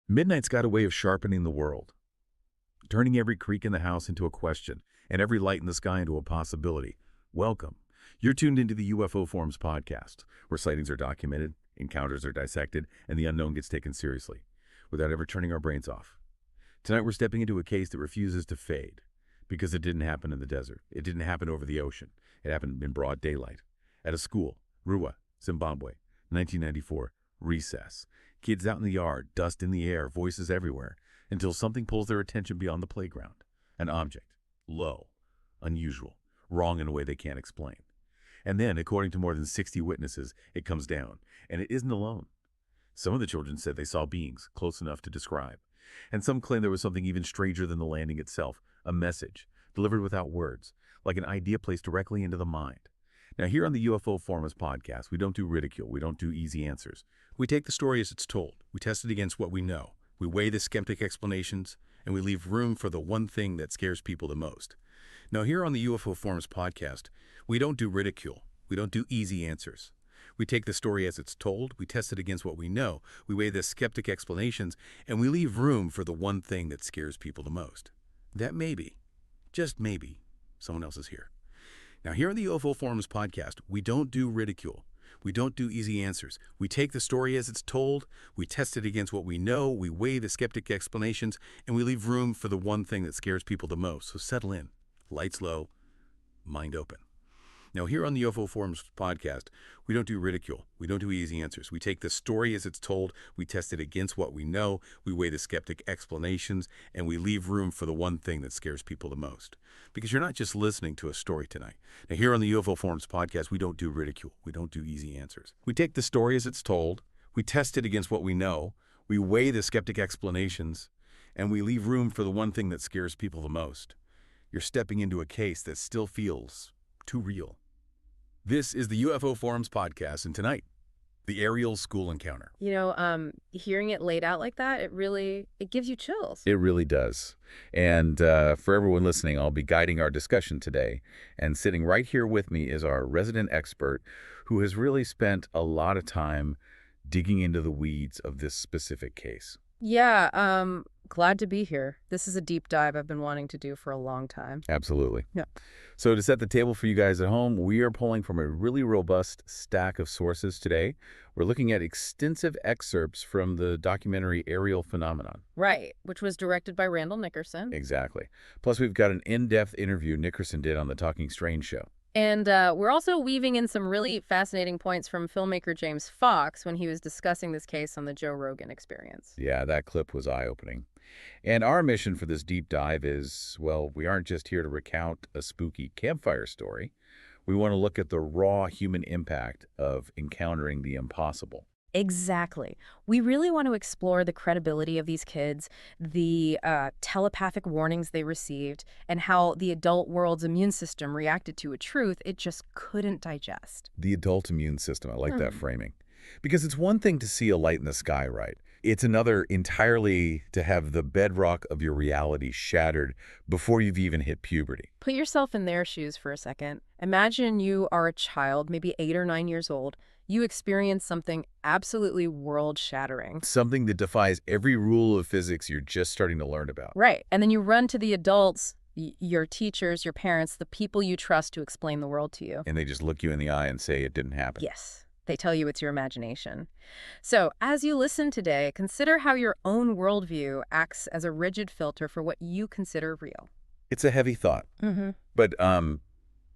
Midnight's got a way of sharpening the world, turning every creak in the house into a question and every light in the sky into a possibility. Welcome. You're tuned into the UFO Forums Podcast, where sightings are documented, encounters are dissected, and the unknown gets taken seriously, without ever turning our brains off. Tonight we're stepping into a case that refuses to fade, because it didn't happen in the desert. It didn't happen over the ocean. It happened in broad daylight. At a school, Ruwa, Zimbabwe, 1994, recess. Kids out in the yard, dust in the air, voices everywhere, until something pulls their attention beyond the playground. An object, low, unusual, wrong in a way they can't explain. And then, according to more than 60 witnesses, it comes down, and it isn't alone. Some of the children said they saw beings close enough to describe, and some claim there was something even stranger than the landing itself, a message, delivered without words, like an idea placed directly into the mind. Now, here on the UFO Forums Podcast, we don't do ridicule, we don't do easy answers. We take the story as it's told, we test it against what we know, we weigh the skeptic explanations, and we leave room for the one thing that scares people the most. Now, here on the UFO Forums Podcast, we don't do ridicule, we don't do easy answers. We take the story as it's told, we test it against what we know, we weigh the skeptic explanations, and we leave room for the one thing that scares people the most. That maybe, just maybe, someone else is here. Now, here on the UFO Forums Podcast, we don't do ridicule. We don't do easy answers. We take the story as it's told, we test it against what we know, we weigh the skeptic explanations, and we leave room for the one thing that scares people the most. So settle in, lights low, mind open. Now, here on the UFO Forums Podcast, we don't do ridicule. We don't do easy answers. We take the story as it's told, we test it against what we know, we weigh the skeptic explanations, and we leave room for the one thing that scares people the most. Because you're not just listening to a story tonight. Now, here on the UFO Forums Podcast, we don't do ridicule. We don't do easy answers. We take the story as it's told, we test it against what we know, we weigh the skeptic explanations, and we leave room for the one thing that scares people the most. You're stepping into a case that still feels too real. This is the UFO Forums Podcast, and tonight, the Ariel School encounter. Hearing it laid out like that, it gives you chills. It really does. And for everyone listening, I'll be guiding our discussion today. And sitting right here with me is our resident expert who has really spent a lot of time digging into the weeds of this specific case. Yeah, glad to be here. This is a deep dive I've been wanting to do for a long time. Absolutely. Yeah. So to set the table for you guys at home, we are pulling from a really robust stack of sources today. We're looking at extensive excerpts from the documentary Ariel Phenomenon. Right, which was directed by Randall Nickerson. Exactly. Plus, we've got an in-depth interview Nickerson did on the Talking Strange show. And we're also weaving in some really fascinating points from filmmaker James Fox when he was discussing this case on the Joe Rogan Experience. Yeah, that clip was eye-opening. And our mission for this deep dive is, well, we aren't just here to recount a spooky campfire story. We want to look at the raw human impact of encountering the impossible. Exactly. We really want to explore the credibility of these kids, the telepathic warnings they received, and how the adult world's immune system reacted to a truth it just couldn't digest. The adult immune system, I like that framing. Because it's one thing to see a light in the sky, right? It's another entirely to have the bedrock of your reality shattered before you've even hit puberty. Put yourself in their shoes for a second. Imagine you are a child, maybe 8 or 9 years old. You experience something absolutely world-shattering. Something that defies every rule of physics you're just starting to learn about. Right. And then you run to the adults, your teachers, your parents, the people you trust to explain the world to you. And they just look you in the eye and say it didn't happen. Yes. They tell you it's your imagination. So as you listen today, consider how your own worldview acts as a rigid filter for what you consider real. It's a heavy thought. But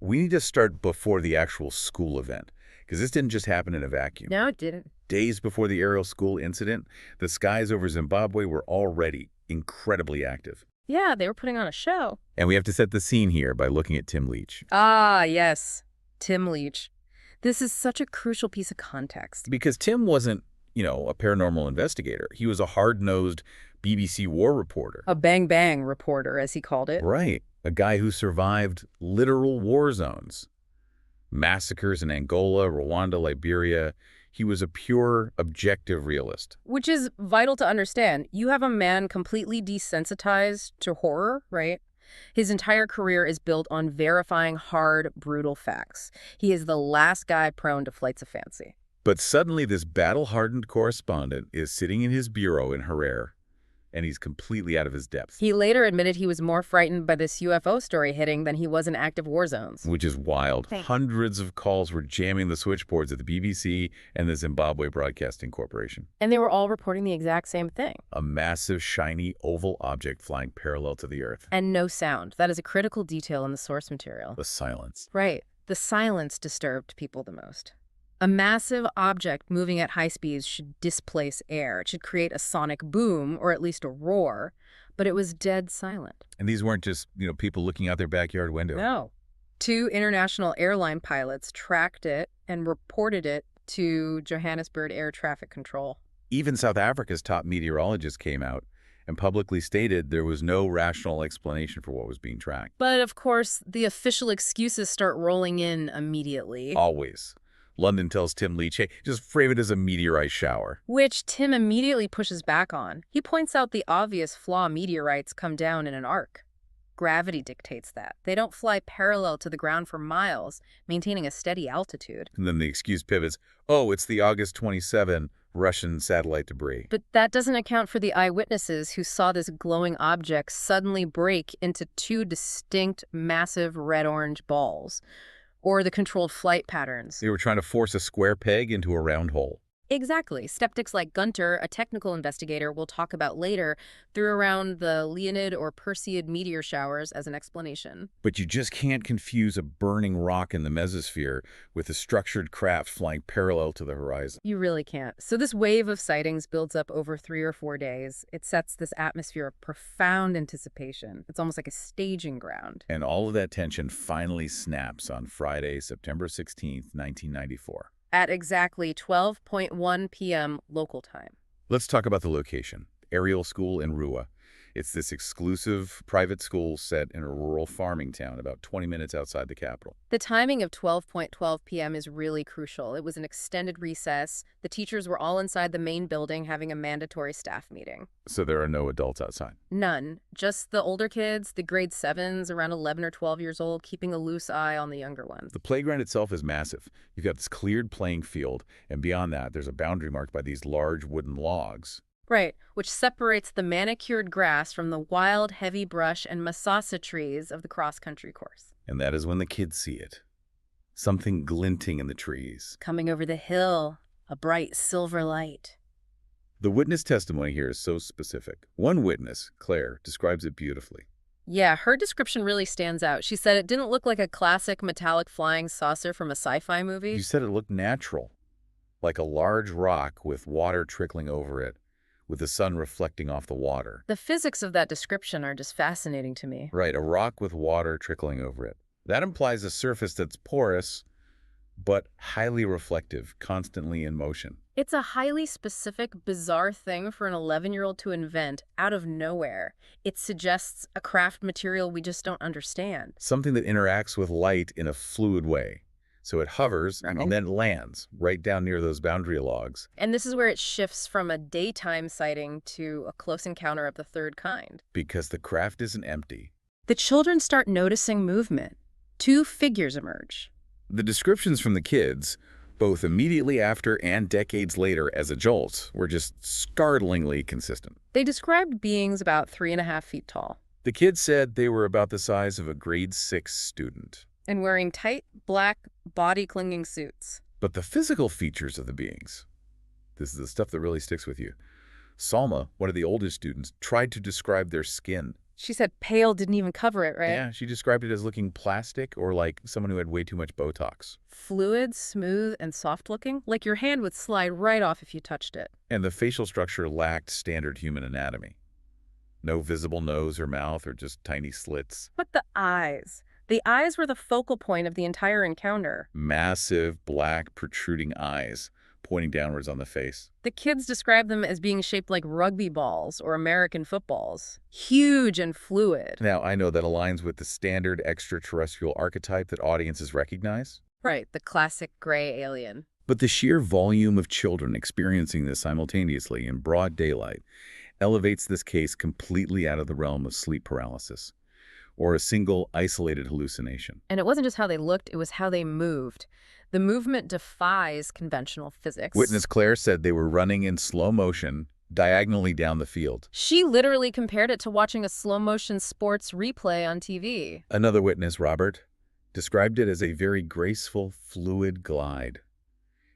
we need to start before the actual school event, because this didn't just happen in a vacuum. No, it didn't. Days before the Ariel School incident, the skies over Zimbabwe were already incredibly active. Yeah, they were putting on a show. And we have to set the scene here by looking at Tim Leach. Ah, yes. Tim Leach. This is such a crucial piece of context. Because Tim wasn't, a paranormal investigator. He was a hard-nosed BBC war reporter. A bang-bang reporter, as he called it. Right. A guy who survived literal war zones. Massacres in Angola, Rwanda, Liberia. He was a pure, objective realist. Which is vital to understand. You have a man completely desensitized to horror, right? His entire career is built on verifying hard, brutal facts. He is the last guy prone to flights of fancy. But suddenly this battle-hardened correspondent is sitting in his bureau in Harare, and he's completely out of his depth. He later admitted he was more frightened by this UFO story hitting than he was in active war zones. Which is wild. Hundreds of calls were jamming the switchboards at the BBC and the Zimbabwe Broadcasting Corporation. And they were all reporting the exact same thing. A massive, shiny, oval object flying parallel to the Earth. And no sound. That is a critical detail in the source material. The silence. Right. The silence disturbed people the most. A massive object moving at high speeds should displace air. It should create a sonic boom, or at least a roar, but it was dead silent. And these weren't just, people looking out their backyard window. No. 2 international airline pilots tracked it and reported it to Johannesburg Air Traffic Control. Even South Africa's top meteorologist came out and publicly stated there was no rational explanation for what was being tracked. But, of course, the official excuses start rolling in immediately. Always. London tells Tim Leach, hey, just frame it as a meteorite shower. Which Tim immediately pushes back on. He points out the obvious flaw: meteorites come down in an arc. Gravity dictates that. They don't fly parallel to the ground for miles, maintaining a steady altitude. And then the excuse pivots, oh, it's the August 27 Russian satellite debris. But that doesn't account for the eyewitnesses who saw this glowing object suddenly break into 2 distinct, massive red-orange balls. Or the controlled flight patterns. They were trying to force a square peg into a round hole. Exactly. Skeptics like Gunter, a technical investigator we'll talk about later, threw around the Leonid or Perseid meteor showers as an explanation. But you just can't confuse a burning rock in the mesosphere with a structured craft flying parallel to the horizon. You really can't. So this wave of sightings builds up over 3 or 4 days. It sets this atmosphere of profound anticipation. It's almost like a staging ground. And all of that tension finally snaps on Friday, September 16th, 1994. At exactly 12:01 p.m. local time. Let's talk about the location. Ariel School in Ruwa. It's this exclusive private school set in a rural farming town about 20 minutes outside the capital. The timing of 12:12 p.m. is really crucial. It was an extended recess. The teachers were all inside the main building having a mandatory staff meeting. So there are no adults outside? None. Just the older kids, the grade 7s, around 11 or 12 years old, keeping a loose eye on the younger ones. The playground itself is massive. You've got this cleared playing field, and beyond that, there's a boundary marked by these large wooden logs. Right, which separates the manicured grass from the wild, heavy brush and masasa trees of the cross-country course. And that is when the kids see it. Something glinting in the trees. Coming over the hill, a bright silver light. The witness testimony here is so specific. One witness, Claire, describes it beautifully. Yeah, her description really stands out. She said it didn't look like a classic metallic flying saucer from a sci-fi movie. You said it looked natural, like a large rock with water trickling over it, with the sun reflecting off the water. The physics of that description are just fascinating to me. Right, a rock with water trickling over it. That implies a surface that's porous, but highly reflective, constantly in motion. It's a highly specific, bizarre thing for an 11-year-old to invent out of nowhere. It suggests a craft material we just don't understand. Something that interacts with light in a fluid way. So it hovers and then lands right down near those boundary logs. And this is where it shifts from a daytime sighting to a close encounter of the third kind. Because the craft isn't empty. The children start noticing movement. 2 figures emerge. The descriptions from the kids, both immediately after and decades later as adults, were just startlingly consistent. They described beings about 3.5 feet tall. The kids said they were about the size of a grade 6 student. And wearing tight, black, body-clinging suits. But the physical features of the beings, this is the stuff that really sticks with you. Salma, one of the oldest students, tried to describe their skin. She said pale didn't even cover it, right? Yeah, she described it as looking plastic or like someone who had way too much Botox. Fluid, smooth, and soft-looking, like your hand would slide right off if you touched it. And the facial structure lacked standard human anatomy. No visible nose or mouth or just tiny slits. But the eyes. The eyes were the focal point of the entire encounter. Massive, black, protruding eyes pointing downwards on the face. The kids described them as being shaped like rugby balls or American footballs. Huge and fluid. Now, I know that aligns with the standard extraterrestrial archetype that audiences recognize. Right, the classic gray alien. But the sheer volume of children experiencing this simultaneously in broad daylight elevates this case completely out of the realm of sleep paralysis or a single isolated hallucination. And it wasn't just how they looked, it was how they moved. The movement defies conventional physics. Witness Claire said they were running in slow motion, diagonally down the field. She literally compared it to watching a slow-motion sports replay on TV. Another witness, Robert, described it as a very graceful, fluid glide.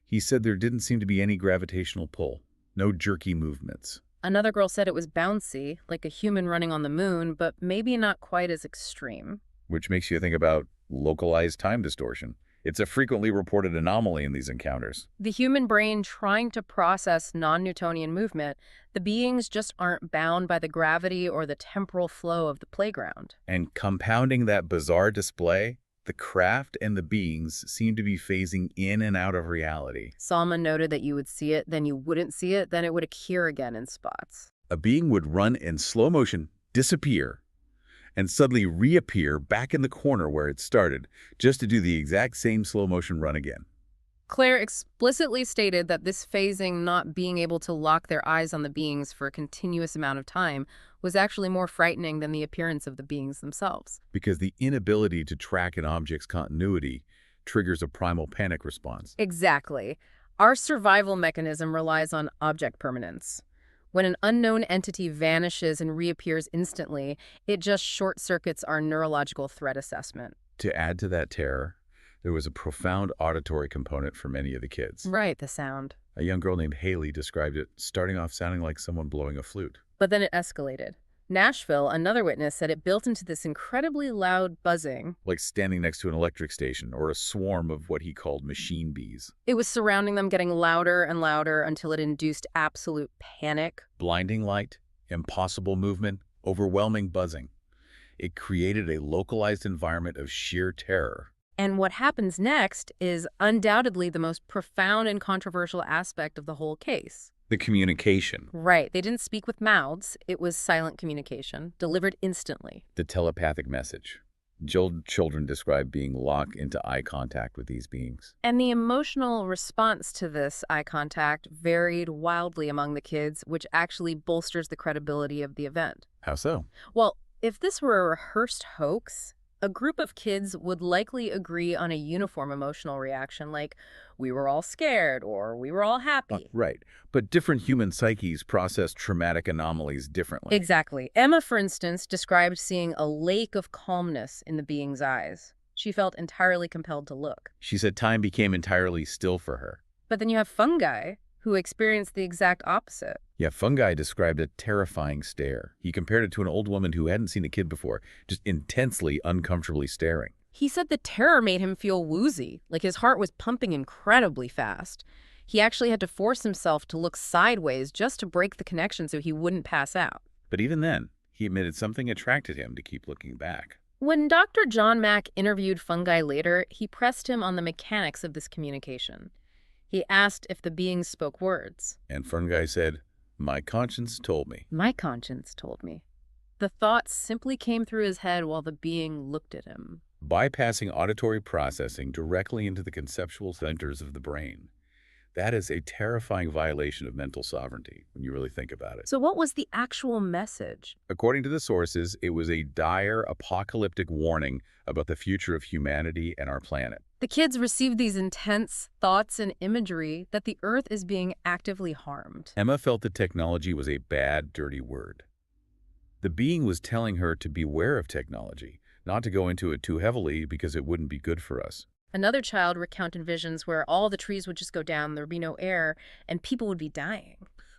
He said there didn't seem to be any gravitational pull, no jerky movements. Another girl said it was bouncy, like a human running on the moon, but maybe not quite as extreme. Which makes you think about localized time distortion. It's a frequently reported anomaly in these encounters. The human brain trying to process non-Newtonian movement, the beings just aren't bound by the gravity or the temporal flow of the playground. And compounding that bizarre display, the craft and the beings seem to be phasing in and out of reality. Salma noted that you would see it, then you wouldn't see it, then it would appear again in spots. A being would run in slow motion, disappear, and suddenly reappear back in the corner where it started, just to do the exact same slow motion run again. Claire explicitly stated that this phasing, not being able to lock their eyes on the beings for a continuous amount of time, was actually more frightening than the appearance of the beings themselves. Because the inability to track an object's continuity triggers a primal panic response. Exactly. Our survival mechanism relies on object permanence. When an unknown entity vanishes and reappears instantly, it just short-circuits our neurological threat assessment. To add to that terror, there was a profound auditory component for many of the kids. Right, the sound. A young girl named Haley described it starting off sounding like someone blowing a flute. But then it escalated. Nashville, another witness, said it built into this incredibly loud buzzing. Like standing next to an electric station or a swarm of what he called machine bees. It was surrounding them, getting louder and louder until it induced absolute panic. Blinding light, impossible movement, overwhelming buzzing. It created a localized environment of sheer terror. And what happens next is undoubtedly the most profound and controversial aspect of the whole case. The communication. Right. They didn't speak with mouths. It was silent communication, delivered instantly. The telepathic message. Children describe being locked into eye contact with these beings. And the emotional response to this eye contact varied wildly among the kids, which actually bolsters the credibility of the event. How so? Well, if this were a rehearsed hoax, a group of kids would likely agree on a uniform emotional reaction like, we were all scared or we were all happy. Right. But different human psyches process traumatic anomalies differently. Exactly. Emma, for instance, described seeing a lake of calmness in the being's eyes. She felt entirely compelled to look. She said time became entirely still for her. But then you have Fungi, who experienced the exact opposite. Yeah, Fungi described a terrifying stare. He compared it to an old woman who hadn't seen a kid before, just intensely, uncomfortably staring. He said the terror made him feel woozy, like his heart was pumping incredibly fast. He actually had to force himself to look sideways just to break the connection so he wouldn't pass out. But even then, he admitted something attracted him to keep looking back. When Dr. John Mack interviewed Fungi later, he pressed him on the mechanics of this communication. He asked if the beings spoke words. And Fungi said, "My conscience told me." My conscience told me. The thoughts simply came through his head while the being looked at him. Bypassing auditory processing directly into the conceptual centers of the brain. That is a terrifying violation of mental sovereignty when you really think about it. So what was the actual message? According to the sources, it was a dire apocalyptic warning about the future of humanity and our planet. The kids received these intense thoughts and imagery that the Earth is being actively harmed. Emma felt that technology was a bad, dirty word. The being was telling her to beware of technology, not to go into it too heavily because it wouldn't be good for us. Another child recounted visions where all the trees would just go down, there'd be no air, and people would be dying.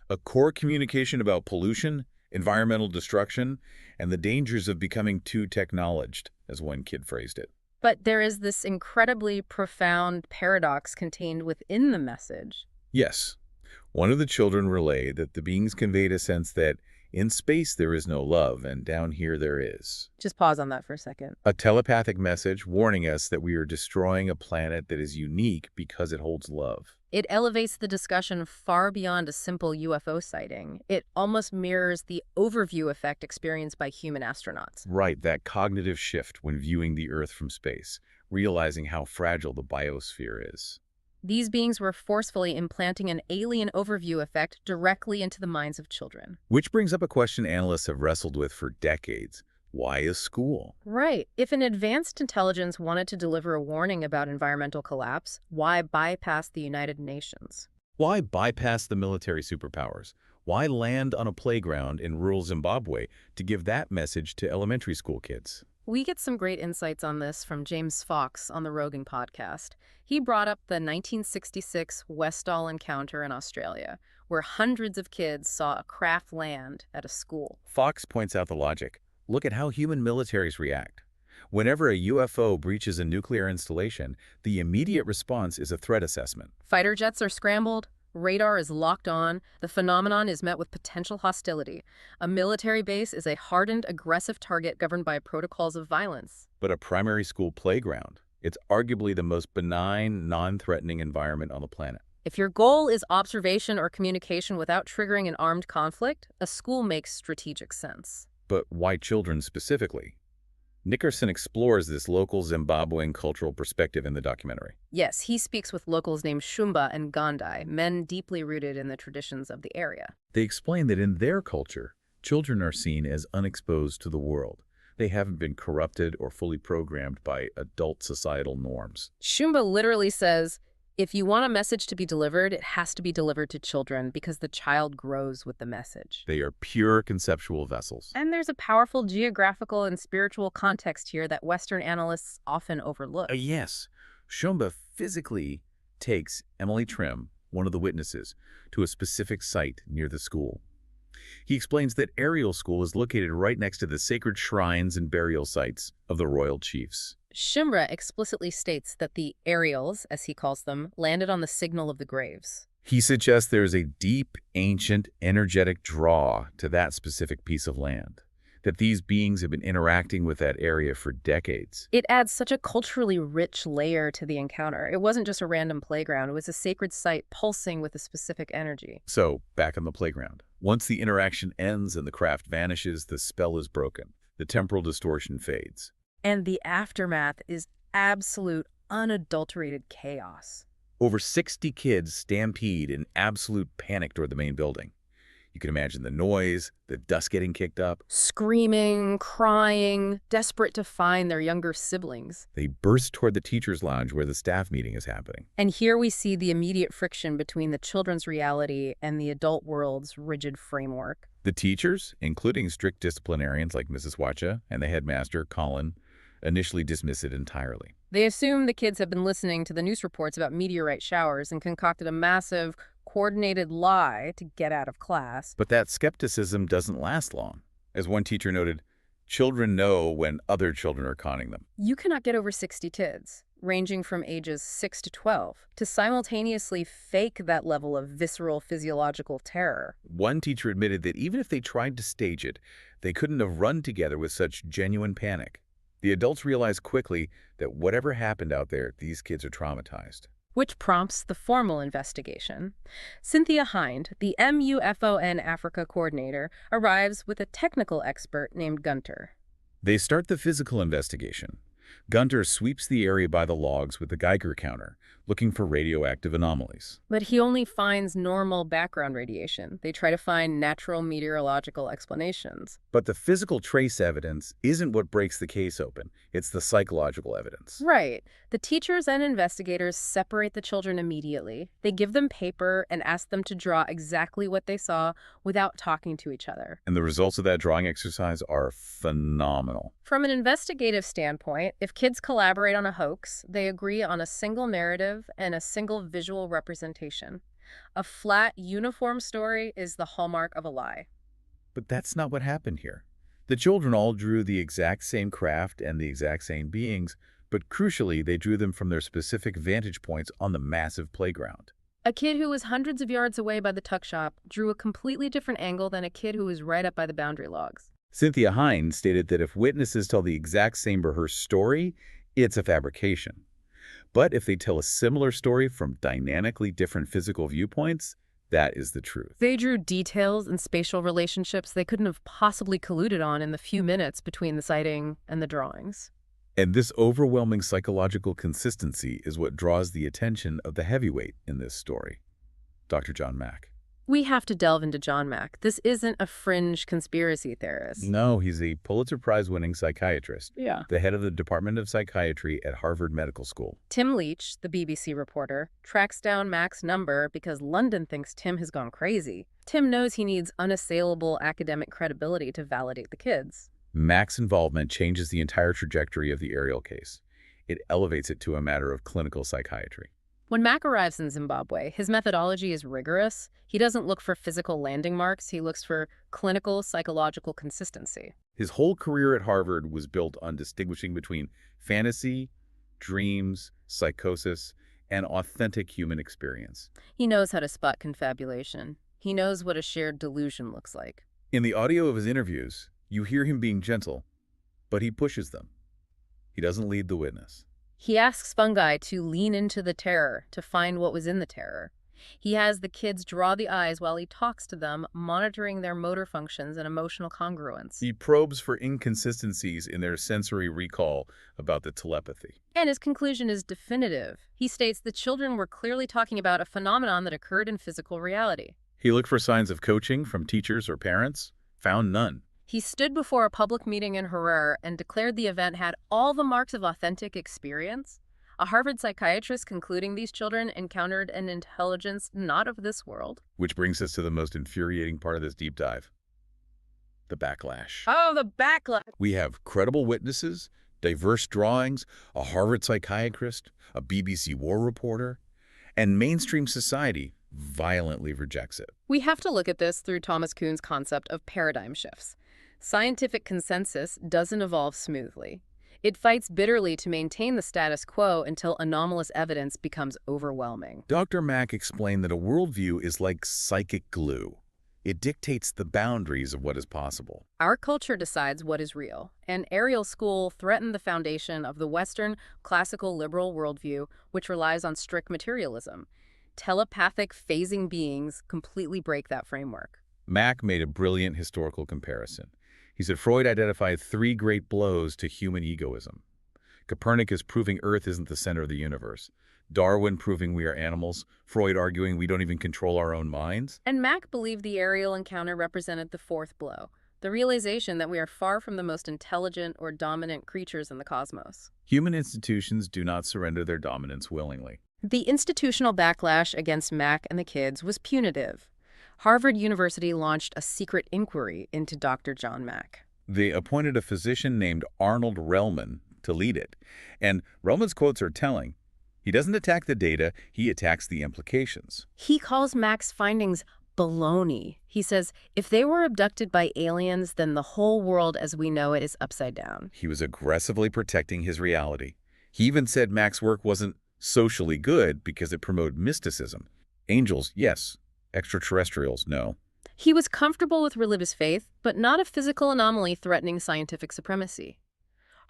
A core communication about pollution, environmental destruction, and the dangers of becoming too technologed, as one kid phrased it. But there is this incredibly profound paradox contained within the message. Yes. One of the children relayed that the beings conveyed a sense that in space there is no love, and down here there is. Just pause on that for a second. A telepathic message warning us that we are destroying a planet that is unique because it holds love. It elevates the discussion far beyond a simple UFO sighting. It almost mirrors the overview effect experienced by human astronauts. Right, that cognitive shift when viewing the Earth from space, realizing how fragile the biosphere is. These beings were forcefully implanting an alien overview effect directly into the minds of children. Which brings up a question analysts have wrestled with for decades. Why a school? Right. If an advanced intelligence wanted to deliver a warning about environmental collapse, why bypass the United Nations? Why bypass the military superpowers? Why land on a playground in rural Zimbabwe to give that message to elementary school kids? We get some great insights on this from James Fox on the Rogan podcast. He brought up the 1966 Westall encounter in Australia, where hundreds of kids saw a craft land at a school. Fox points out the logic. Look at how human militaries react. Whenever a UFO breaches a nuclear installation, the immediate response is a threat assessment. Fighter jets are scrambled, radar is locked on, the phenomenon is met with potential hostility. A military base is a hardened, aggressive target governed by protocols of violence. But a primary school playground, it's arguably the most benign, non-threatening environment on the planet. If your goal is observation or communication without triggering an armed conflict, a school makes strategic sense. But why children specifically? Nickerson explores this local Zimbabwean cultural perspective in the documentary. Yes, he speaks with locals named Shumba and Gandai, men deeply rooted in the traditions of the area. They explain that in their culture, children are seen as unexposed to the world. They haven't been corrupted or fully programmed by adult societal norms. Shumba literally says, if you want a message to be delivered, it has to be delivered to children because the child grows with the message. They are pure conceptual vessels. And there's a powerful geographical and spiritual context here that Western analysts often overlook. Yes. Shumba physically takes Emily Trim, one of the witnesses, to a specific site near the school. He explains that Ariel School is located right next to the sacred shrines and burial sites of the royal chiefs. Shumba explicitly states that the Ariels, as he calls them, landed on the signal of the graves. He suggests there is a deep, ancient, energetic draw to that specific piece of land, that these beings have been interacting with that area for decades. It adds such a culturally rich layer to the encounter. It wasn't just a random playground. It was a sacred site pulsing with a specific energy. So, back on the playground. Once the interaction ends and the craft vanishes, the spell is broken. The temporal distortion fades. And the aftermath is absolute, unadulterated chaos. Over 60 kids stampede in absolute panic toward the main building. You can imagine the noise, the dust getting kicked up. Screaming, crying, desperate to find their younger siblings. They burst toward the teacher's lounge where the staff meeting is happening. And here we see the immediate friction between the children's reality and the adult world's rigid framework. The teachers, including strict disciplinarians like Mrs. Wacha and the headmaster, Colin, initially dismiss it entirely. They assume the kids have been listening to the news reports about meteorite showers and concocted a massive, coordinated lie to get out of class. But that skepticism doesn't last long. As one teacher noted, children know when other children are conning them. You cannot get over 60 kids, ranging from ages 6 to 12, to simultaneously fake that level of visceral physiological terror. One teacher admitted that even if they tried to stage it, they couldn't have run together with such genuine panic. The adults realized quickly that whatever happened out there, these kids are traumatized. Which prompts the formal investigation. Cynthia Hind, the MUFON Africa coordinator, arrives with a technical expert named Gunter. They start the physical investigation. Gunter sweeps the area by the logs with the Geiger counter, looking for radioactive anomalies. But he only finds normal background radiation. They try to find natural meteorological explanations. But the physical trace evidence isn't what breaks the case open. It's the psychological evidence. Right. The teachers and investigators separate the children immediately. They give them paper and ask them to draw exactly what they saw without talking to each other. And the results of that drawing exercise are phenomenal. From an investigative standpoint, if kids collaborate on a hoax, they agree on a single narrative and a single visual representation. A flat, uniform story is the hallmark of a lie. But that's not what happened here. The children all drew the exact same craft and the exact same beings, but crucially, they drew them from their specific vantage points on the massive playground. A kid who was hundreds of yards away by the tuck shop drew a completely different angle than a kid who was right up by the boundary logs. Cynthia Hind stated that if witnesses tell the exact same rehearsed story, it's a fabrication. But if they tell a similar story from dynamically different physical viewpoints, that is the truth. They drew details and spatial relationships they couldn't have possibly colluded on in the few minutes between the sighting and the drawings. And this overwhelming psychological consistency is what draws the attention of the heavyweight in this story, Dr. John Mack. We have to delve into John Mack. This isn't a fringe conspiracy theorist. No, he's a Pulitzer Prize-winning psychiatrist. Yeah. The head of the Department of Psychiatry at Harvard Medical School. Tim Leach, the BBC reporter, tracks down Mack's number because London thinks Tim has gone crazy. Tim knows he needs unassailable academic credibility to validate the kids. Mac's involvement changes the entire trajectory of the Ariel case. It elevates it to a matter of clinical psychiatry. When Mac arrives in Zimbabwe, his methodology is rigorous. He doesn't look for physical landing marks. He looks for clinical psychological consistency. His whole career at Harvard was built on distinguishing between fantasy, dreams, psychosis, and authentic human experience. He knows how to spot confabulation. He knows what a shared delusion looks like. In the audio of his interviews, you hear him being gentle, but he pushes them. He doesn't lead the witness. He asks fungi to lean into the terror, to find what was in the terror. He has the kids draw the eyes while he talks to them, monitoring their motor functions and emotional congruence. He probes for inconsistencies in their sensory recall about the telepathy. And his conclusion is definitive. He states the children were clearly talking about a phenomenon that occurred in physical reality. He looked for signs of coaching from teachers or parents, found none. He stood before a public meeting in Harare and declared the event had all the marks of authentic experience. A Harvard psychiatrist concluding these children encountered an intelligence not of this world. Which brings us to the most infuriating part of this deep dive. The backlash. Oh, the backlash! We have credible witnesses, diverse drawings, a Harvard psychiatrist, a BBC war reporter, and mainstream society violently rejects it. We have to look at this through Thomas Kuhn's concept of paradigm shifts. Scientific consensus doesn't evolve smoothly. It fights bitterly to maintain the status quo until anomalous evidence becomes overwhelming. Dr. Mack explained that a worldview is like psychic glue. It dictates the boundaries of what is possible. Our culture decides what is real, and Ariel School threatened the foundation of the Western classical liberal worldview, which relies on strict materialism. Telepathic phasing beings completely break that framework. Mack made a brilliant historical comparison. He said Freud identified 3 great blows to human egoism. Copernicus proving Earth isn't the center of the universe. Darwin proving we are animals. Freud arguing we don't even control our own minds. And Mack believed the Ariel encounter represented the 4th blow, the realization that we are far from the most intelligent or dominant creatures in the cosmos. Human institutions do not surrender their dominance willingly. The institutional backlash against Mack and the kids was punitive. Harvard University launched a secret inquiry into Dr. John Mack. They appointed a physician named Arnold Relman to lead it. And Relman's quotes are telling. He doesn't attack the data, he attacks the implications. He calls Mack's findings baloney. He says, if they were abducted by aliens, then the whole world as we know it is upside down. He was aggressively protecting his reality. He even said Mack's work wasn't socially good because it promoted mysticism. Angels, yes. Extraterrestrials, no. He was comfortable with religious faith, but not a physical anomaly threatening scientific supremacy.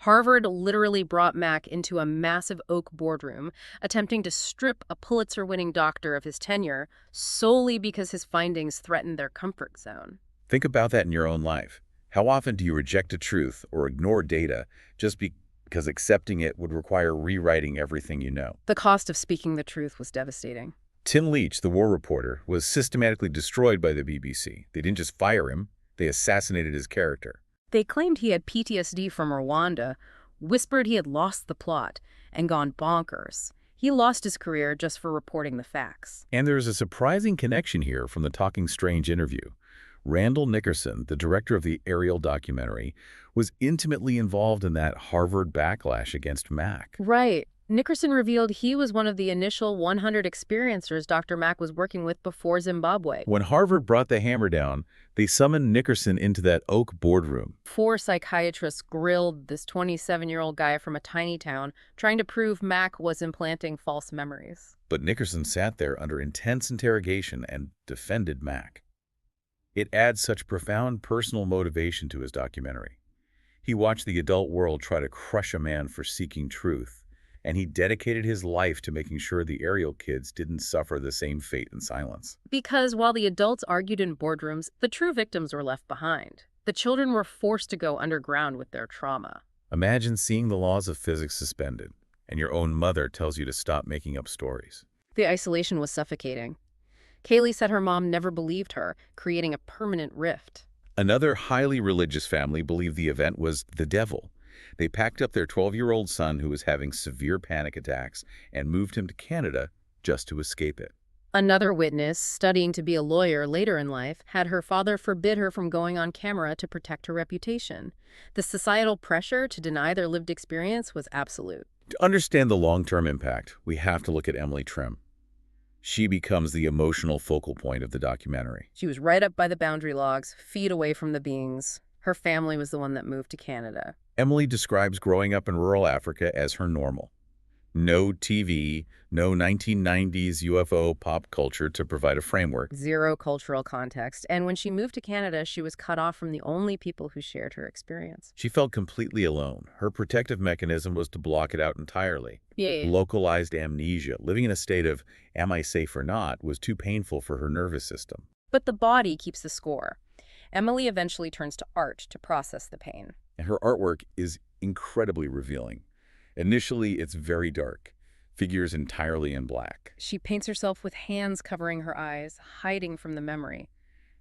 Harvard literally brought Mack into a massive oak boardroom, attempting to strip a Pulitzer-winning doctor of his tenure solely because his findings threatened their comfort zone. Think about that in your own life. How often do you reject a truth or ignore data just because accepting it would require rewriting everything you know? The cost of speaking the truth was devastating. Tim Leach, the war reporter, was systematically destroyed by the BBC. They didn't just fire him, they assassinated his character. They claimed he had PTSD from Rwanda, whispered he had lost the plot, and gone bonkers. He lost his career just for reporting the facts. And there's a surprising connection here from the Talking Strange interview. Randall Nickerson, the director of the Ariel documentary, was intimately involved in that Harvard backlash against Mack. Right. Nickerson revealed he was one of the initial 100 experiencers Dr. Mack was working with before Zimbabwe. When Harvard brought the hammer down, they summoned Nickerson into that oak boardroom. 4 psychiatrists grilled this 27-year-old guy from a tiny town, trying to prove Mack was implanting false memories. But Nickerson sat there under intense interrogation and defended Mack. It adds such profound personal motivation to his documentary. He watched the adult world try to crush a man for seeking truth, and he dedicated his life to making sure the Ariel kids didn't suffer the same fate in silence. Because while the adults argued in boardrooms, the true victims were left behind. The children were forced to go underground with their trauma. Imagine seeing the laws of physics suspended, and your own mother tells you to stop making up stories. The isolation was suffocating. Kaylee said her mom never believed her, creating a permanent rift. Another highly religious family believed the event was the devil. They packed up their 12-year-old son who was having severe panic attacks and moved him to Canada just to escape it. Another witness, studying to be a lawyer later in life, had her father forbid her from going on camera to protect her reputation. The societal pressure to deny their lived experience was absolute. To understand the long-term impact, we have to look at Emily Trim. She becomes the emotional focal point of the documentary. She was right up by the boundary logs, feet away from the beings. Her family was the one that moved to Canada. Emily describes growing up in rural Africa as her normal. No TV, no 1990s UFO pop culture to provide a framework. Zero cultural context. And when she moved to Canada, she was cut off from the only people who shared her experience. She felt completely alone. Her protective mechanism was to block it out entirely. Yeah. Localized amnesia, living in a state of am I safe or not, was too painful for her nervous system. But the body keeps the score. Emily eventually turns to art to process the pain. And her artwork is incredibly revealing. Initially, it's very dark, figures entirely in black. She paints herself with hands covering her eyes, hiding from the memory.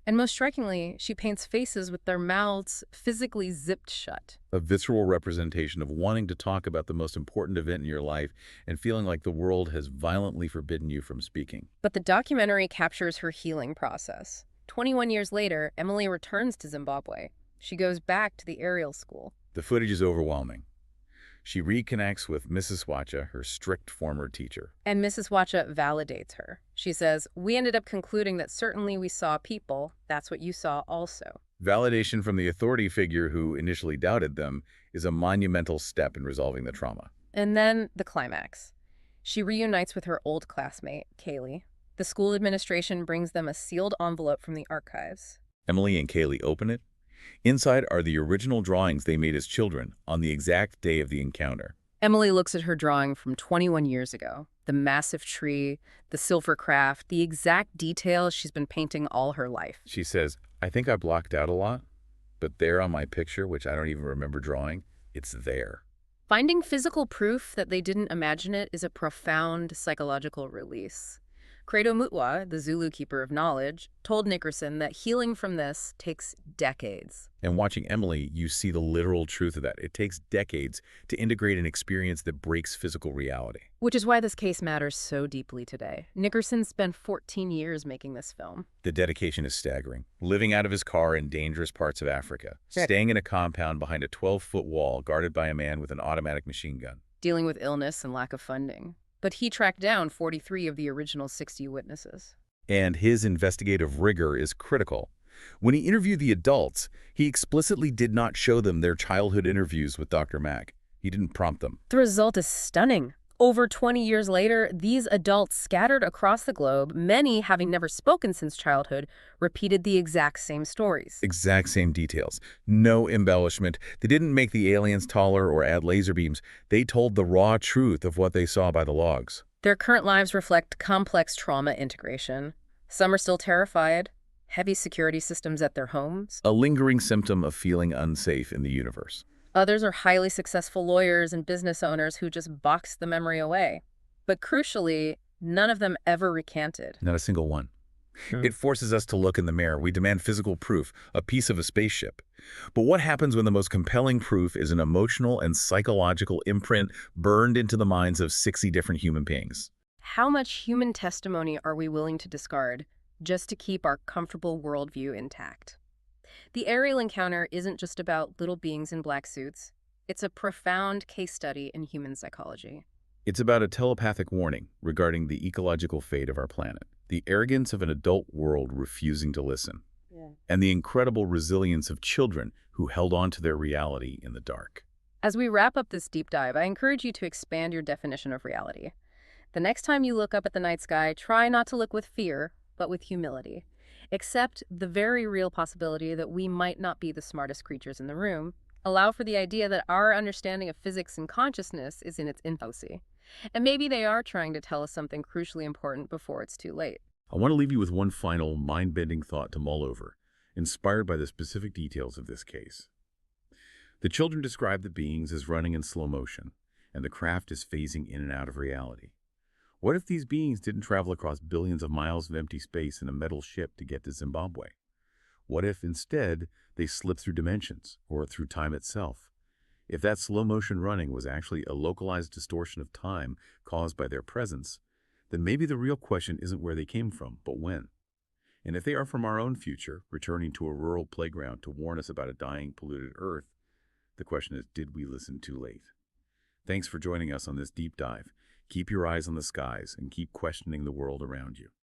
And most strikingly, she paints faces with their mouths physically zipped shut. A visceral representation of wanting to talk about the most important event in your life and feeling like the world has violently forbidden you from speaking. But the documentary captures her healing process. 21 years later, Emily returns to Zimbabwe. She goes back to the Ariel School. The footage is overwhelming. She reconnects with Mrs. Wacha, her strict former teacher. And Mrs. Wacha validates her. She says, "We ended up concluding that certainly we saw people. That's what you saw also." Validation from the authority figure who initially doubted them is a monumental step in resolving the trauma. And then the climax. She reunites with her old classmate, Kaylee. The school administration brings them a sealed envelope from the archives. Emily and Kaylee open it. Inside are the original drawings they made as children on the exact day of the encounter. Emily looks at her drawing from 21 years ago. The massive tree, the silver craft, the exact details she's been painting all her life. She says, I think I blocked out a lot, but there on my picture, which I don't even remember drawing, it's there. Finding physical proof that they didn't imagine it is a profound psychological release. Credo Mutwa, the Zulu keeper of knowledge, told Nickerson that healing from this takes decades. And watching Emily, you see the literal truth of that. It takes decades to integrate an experience that breaks physical reality. Which is why this case matters so deeply today. Nickerson spent 14 years making this film. The dedication is staggering. Living out of his car in dangerous parts of Africa. Staying in a compound behind a 12-foot wall guarded by a man with an automatic machine gun. Dealing with illness and lack of funding. But he tracked down 43 of the original 60 witnesses. And his investigative rigor is critical. When he interviewed the adults, he explicitly did not show them their childhood interviews with Dr. Mack. He didn't prompt them. The result is stunning. Over 20 years later, these adults scattered across the globe, many having never spoken since childhood, repeated the exact same stories. Exact same details. No embellishment. They didn't make the aliens taller or add laser beams. They told the raw truth of what they saw by the logs. Their current lives reflect complex trauma integration. Some are still terrified. Heavy security systems at their homes. A lingering symptom of feeling unsafe in the universe. Others are highly successful lawyers and business owners who just boxed the memory away. But crucially, none of them ever recanted. Not a single one. It forces us to look in the mirror. We demand physical proof, a piece of a spaceship. But what happens when the most compelling proof is an emotional and psychological imprint burned into the minds of 60 different human beings? How much human testimony are we willing to discard just to keep our comfortable worldview intact? The Ariel encounter isn't just about little beings in black suits. It's a profound case study in human psychology. It's about a telepathic warning regarding the ecological fate of our planet, the arrogance of an adult world refusing to listen, and the incredible resilience of children who held on to their reality in the dark. As we wrap up this deep dive, I encourage you to expand your definition of reality. The next time you look up at the night sky, try not to look with fear, but with humility. Accept the very real possibility that we might not be the smartest creatures in the room. Allow for the idea that our understanding of physics and consciousness is in its infancy. And maybe they are trying to tell us something crucially important before it's too late. I want to leave you with one final mind-bending thought to mull over, inspired by the specific details of this case. The children describe the beings as running in slow motion, and the craft is phasing in and out of reality. What if these beings didn't travel across billions of miles of empty space in a metal ship to get to Zimbabwe? What if, instead, they slipped through dimensions, or through time itself? If that slow-motion running was actually a localized distortion of time caused by their presence, then maybe the real question isn't where they came from, but when. And if they are from our own future, returning to a rural playground to warn us about a dying, polluted Earth, the question is, did we listen too late? Thanks for joining us on this deep dive. Keep your eyes on the skies and keep questioning the world around you.